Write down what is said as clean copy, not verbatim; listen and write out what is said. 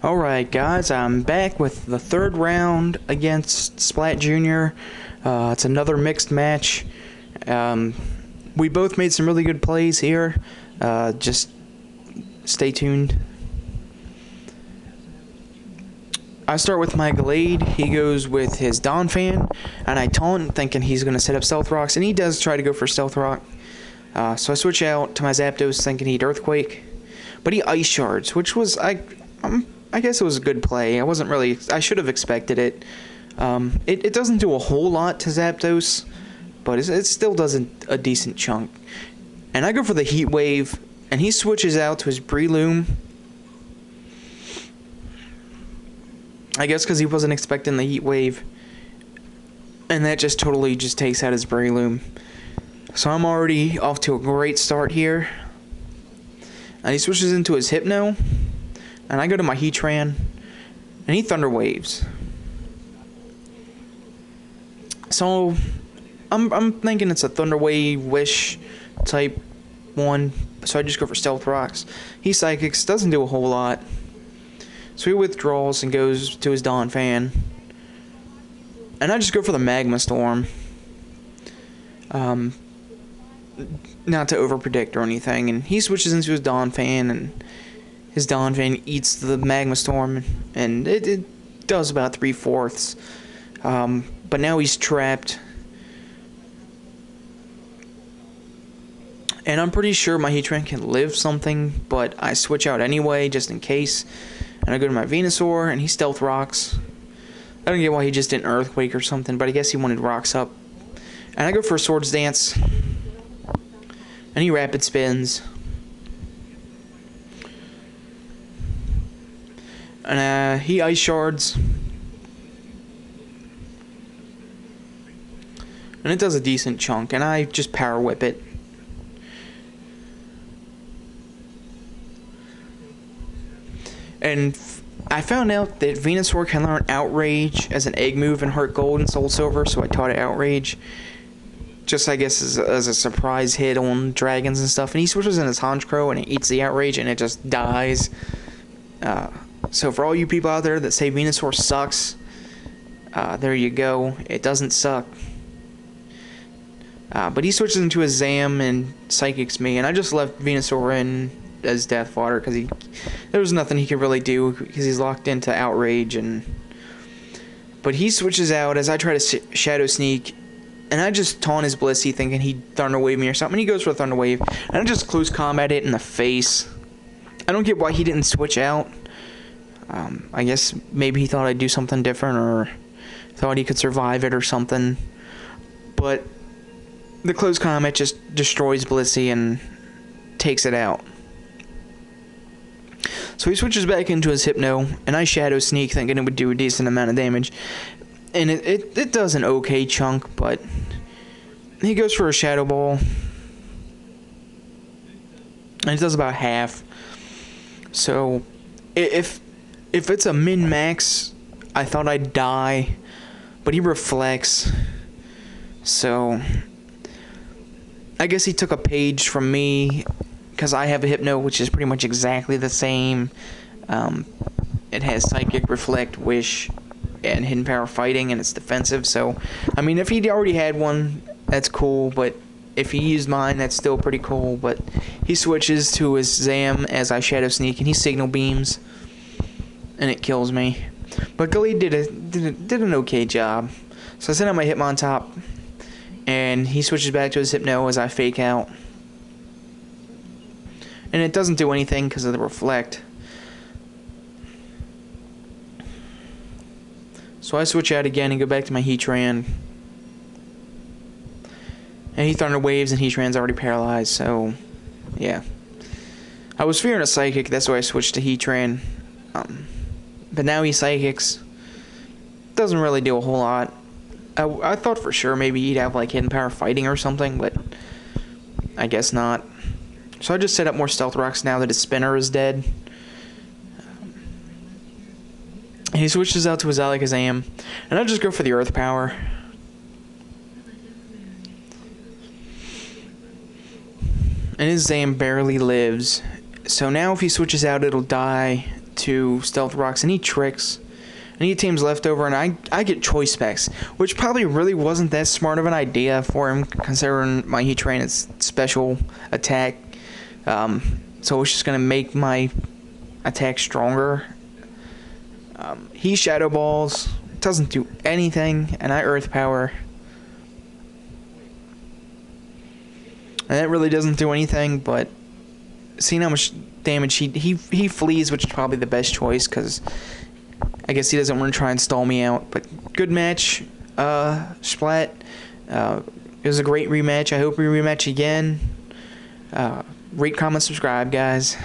Alright guys, I'm back with the third round against SchplatJR. It's another mixed match. We both made some really good plays here. Just stay tuned. I start with my Glade, he goes with his Donphan, and I taunt thinking he's going to set up Stealth Rocks, and he does try to go for Stealth Rock. So I switch out to my Zapdos thinking he'd Earthquake, but he Ice Shards, which was, I guess it was a good play. I should have expected it. It doesn't do a whole lot to Zapdos, but it still does a decent chunk. And I go for the Heat Wave, and he switches out to his Breloom. I guess because he wasn't expecting the Heat Wave. And that just totally takes out his Breloom. So I'm already off to a great start here. And he switches into his Hypno. And I go to my Heatran. And he Thunder Waves. So I'm thinking it's a Thunder Wave Wish type one. So I just go for Stealth Rocks. He Psychics, doesn't do a whole lot. So he withdraws and goes to his Donphan. And I just go for the Magma Storm. Not to overpredict or anything. And he switches into his Donphan, and his Donphan eats the Magma Storm. And it does about 3/4. But now he's trapped. And I'm pretty sure my Heatran can live something, but I switch out anyway, just in case. And I go to my Venusaur, and he Stealth Rocks. I don't get why he just didn't Earthquake or something, but I guess he wanted Rocks up. And I go for a Swords Dance. And he Rapid Spins. And he Ice Shards. And it does a decent chunk, and I just Power Whip it. And I found out that Venusaur can learn Outrage as an egg move in Heart Gold and Soul Silver, so I taught it Outrage. Just, I guess, as a surprise hit on dragons and stuff. And he switches in his Honchkrow, and it eats the Outrage, and it just dies. So for all you people out there that say Venusaur sucks, there you go. It doesn't suck. But he switches into his Zam and Psychics me, and I just left Venusaur in as Death Fodder because there was nothing he could really do because he's locked into Outrage. But he switches out as I try to Shadow Sneak, and I just taunt his Blissey thinking he'd Thunder Wave me or something. And he goes for a Thunder Wave, and I just close combat it in the face. I don't get why he didn't switch out. I guess maybe he thought I'd do something different, or thought he could survive it or something. But the close combat just destroys Blissey and takes it out. So he switches back into his Hypno, and I Shadow Sneak thinking it would do a decent amount of damage. And it does an okay chunk, but he goes for a Shadow Ball. And it does about half. So if it's a min-max, I thought I'd die. But he reflects. So I guess he took a page from me, because I have a Hypno, which is pretty much exactly the same. It has Psychic, Reflect, Wish, and Hidden Power Fighting, and it's defensive. So, I mean, if he already had one, that's cool. But if he used mine, that's still pretty cool. But he switches to his Zam as I Shadow Sneak, and he Signal Beams, and it kills me. But Glade did an okay job. So I sent out my Hitmontop, and he switches back to his Hypno as I Fake Out. And it doesn't do anything because of the Reflect. So I switch out again and go back to my Heatran. And he Thunder Waves, and Heatran's already paralyzed, so yeah. I was fearing a Psychic, that's why I switched to Heatran. But now he Psychics. Doesn't really do a whole lot. I thought for sure maybe he'd have like Hidden Power Fighting or something, but I guess not. So I just set up more Stealth Rocks now that his Spinner is dead. And he switches out to his Alakazam. And I just go for the Earth Power. And his Zam barely lives. So now if he switches out, it'll die to Stealth Rocks, any tricks, any teams left over, and I get choice specs, which probably really wasn't that smart of an idea for him, considering my heat train is special attack. So it's just gonna make my attack stronger. He Shadow Balls, doesn't do anything, and I Earth Power. And that really doesn't do anything, but seeing how much damage he flees, which is probably the best choice, because I guess he doesn't want to try and stall me out. But good match, Splat. It was a great rematch. I hope we rematch again. Rate, comment, subscribe, guys.